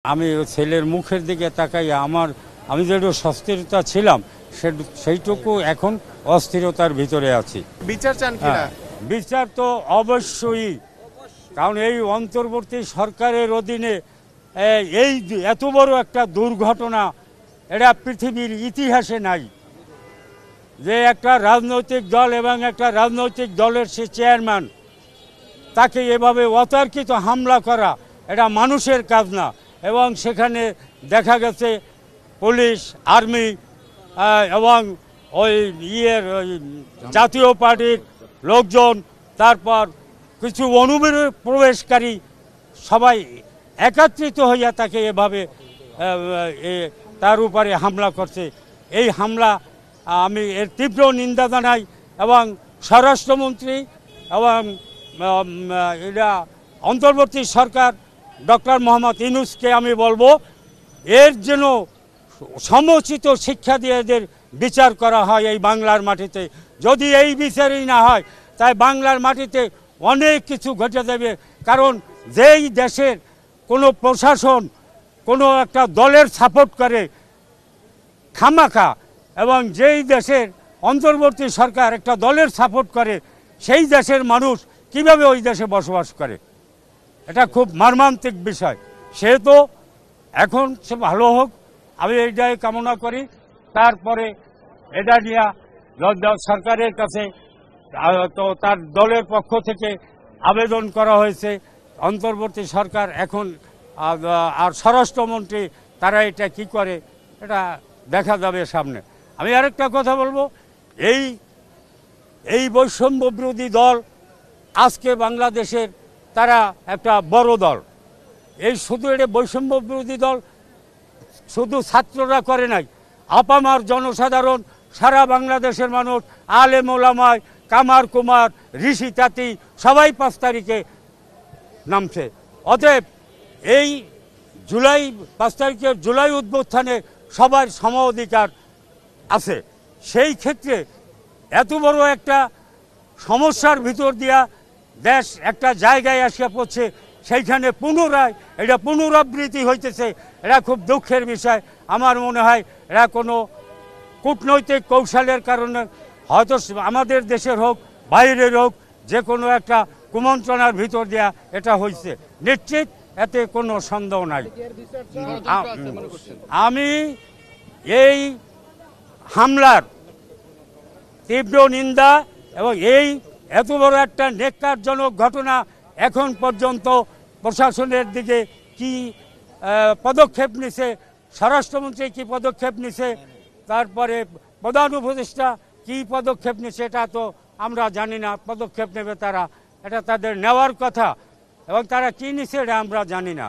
আমি ছেলের মুখের দিকে তাকাই আমি যে একটু সস্থিরতা ছিলাম সেইটুকু এখন অস্থিরতার ভিতরে আছি। বিচার চান কিনা? বিচার তো অবশ্যই, কারণ এই অন্তর্বর্তী সরকারের অধীনে এই এত বড় একটা দুর্ঘটনা এটা পৃথিবীর ইতিহাসে নাই, যে একটা রাজনৈতিক দল এবং একটা রাজনৈতিক দলের সে চেয়ারম্যান, তাকে এভাবে অতর্কিত হামলা করা এটা মানুষের কাজ না। এবং সেখানে দেখা গেছে পুলিশ, আর্মি এবং ওই জাতীয় পার্টির লোকজন, তারপর কিছু অনুপ্রবেশকারী সবাই একত্রিত হইয়া তাকে এভাবে তার উপরে হামলা করছে। এই হামলা আমি এর তীব্র নিন্দা জানাই এবং স্বরাষ্ট্রমন্ত্রী এবং এরা অন্তর্বর্তী সরকার ডক্টর মোহাম্মদ ইউনূসকে আমি বলবো এর যেন সমুচিত শিক্ষা দিয়ে এদের বিচার করা হয় এই বাংলার মাটিতে। যদি এই বিচারই না হয় তাই বাংলার মাটিতে অনেক কিছু ঘটে যাবে। কারণ যেই দেশের কোনো প্রশাসন কোনো একটা দলের সাপোর্ট করে খামাখা, এবং যেই দেশের অন্তর্বর্তী সরকার একটা দলের সাপোর্ট করে, সেই দেশের মানুষ কিভাবে ওই দেশে বসবাস করে, এটা খুব মর্মান্তিক বিষয়। সে তো এখন সে ভালো হোক, আমি এইটাই কামনা করি। তারপরে এটা নিয়ে সরকারের কাছে তো তার দলের পক্ষ থেকে আবেদন করা হয়েছে। অন্তর্বর্তী সরকার এখন আর স্বরাষ্ট্রমন্ত্রী তারা এটা কি করে এটা দেখা যাবে সামনে। আমি আরেকটা কথা বলবো, এই বৈষম্য বিরোধী দল আজকে বাংলাদেশের তারা একটা বড় দল। এই শুধু এটা বৈষম্য বিরোধী দল শুধু ছাত্ররা করে নাই, আপামার জনসাধারণ, সারা বাংলাদেশের মানুষ, আলেম ওলামায়, কামার কুমার, ঋষি তাঁতি সবাই 5 তারিখে নামছে। অতএব এই 5 তারিখের জুলাই অভ্যুত্থানে সবার সম অধিকার আছে। সেই ক্ষেত্রে এত বড় একটা সমস্যার ভিতর দিয়া দেশ একটা জায়গায় আসিয়া পড়ছে, সেইখানে পুনরায় এটা পুনরাবৃত্তি হইতেছে, এটা খুব দুঃখের বিষয়। আমার মনে হয় এরা কোনো কূটনৈতিক কৌশলের কারণে হয়তো আমাদের দেশের হোক বাইরের হোক যে কোনো একটা কুমন্ত্রণার ভিতর দেয়া এটা হয়েছে, নিশ্চিত, এতে কোনো সন্দেহ নাই। আমি এই হামলার তীব্র নিন্দা এবং এই এত বড় একটা ন্যাক্কারজনক ঘটনা এখন পর্যন্ত প্রশাসনের দিকে কি পদক্ষেপ নিছে, স্বরাষ্ট্রমন্ত্রী কি পদক্ষেপ নিছে, তারপরে প্রধান উপদেষ্টা কি পদক্ষেপ নিছে, এটা তো আমরা জানি না। পদক্ষেপ নেবে তারা, এটা তাদের নেওয়ার কথা, এবং তারা কি নিছে এটা আমরা জানি না।